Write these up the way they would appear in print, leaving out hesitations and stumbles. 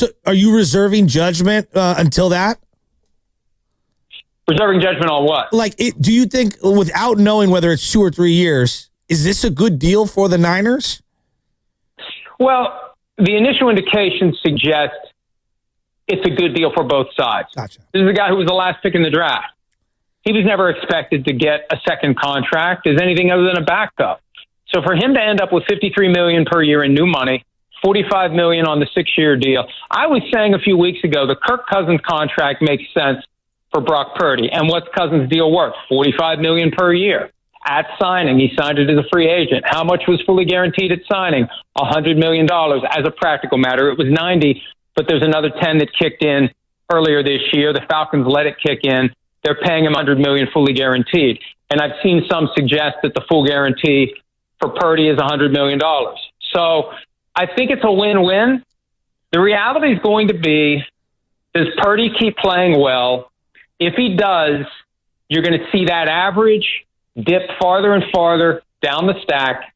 So are you reserving judgment until that? Reserving judgment on what? Do you think, without knowing whether it's 2 or 3 years, is this a good deal for the Niners? Well, the initial indications suggest it's a good deal for both sides. Gotcha. This is a guy who was the last pick in the draft. He was never expected to get a second contract as anything other than a backup. So for him to end up with $53 million per year in new money, $45 million on the 6-year deal, I was saying a few weeks ago the Kirk Cousins contract makes sense for Brock Purdy. And what's Cousins' deal worth? $45 million per year. At signing, he signed it as a free agent. How much was fully guaranteed at signing? $100 million. As a practical matter, it was 90, but there's another 10 that kicked in earlier this year. The Falcons let it kick in. They're paying him $100 million fully guaranteed. And I've seen some suggest that the full guarantee for Purdy is $100 million. So I think it's a win-win. The reality is going to be, does Purdy keep playing well? If he does, you're going to see that average dip farther and farther down the stack.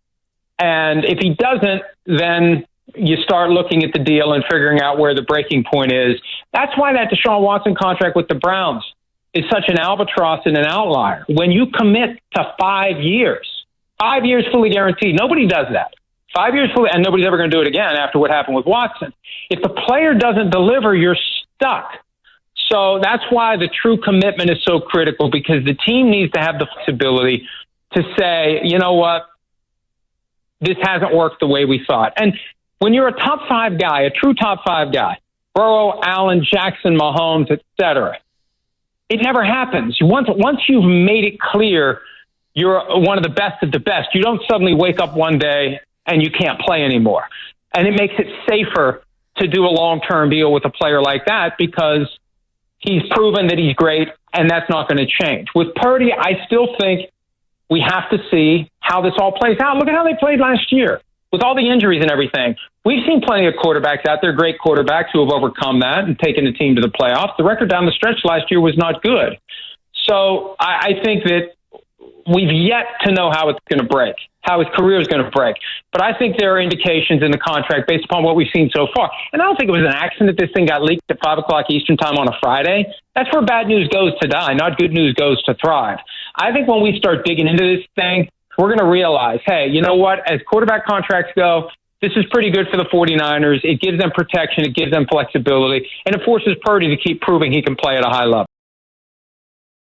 And if he doesn't, then you start looking at the deal and figuring out where the breaking point is. That's why that Deshaun Watson contract with the Browns is such an albatross and an outlier. When you commit to 5 years fully guaranteed, nobody does that. 5 years fully, and nobody's ever going to do it again after what happened with Watson. If the player doesn't deliver, you're stuck. So that's why the true commitment is so critical, because the team needs to have the flexibility to say, you know what, this hasn't worked the way we thought. And when you're a top 5 guy, a true top 5 guy, Burrow, Allen, Jackson, Mahomes, etc., it never happens. Once you've made it clear you're one of the best of the best, you don't suddenly wake up one day and you can't play anymore. And it makes it safer to do a long-term deal with a player like that, because he's proven that he's great, and that's not going to change. With Purdy, I still think we have to see how this all plays out. Look at how they played last year with all the injuries and everything. We've seen plenty of quarterbacks out there, great quarterbacks who have overcome that and taken the team to the playoffs. The record down the stretch last year was not good. So I think that we've yet to know how it's going to break, how his career is going to break. But I think there are indications in the contract based upon what we've seen so far. And I don't think it was an accident this thing got leaked at 5 o'clock Eastern time on a Friday. That's where bad news goes to die, not good news goes to thrive. I think when we start digging into this thing, we're going to realize, hey, you know what? As quarterback contracts go, this is pretty good for the 49ers. It gives them protection. It gives them flexibility. And it forces Purdy to keep proving he can play at a high level.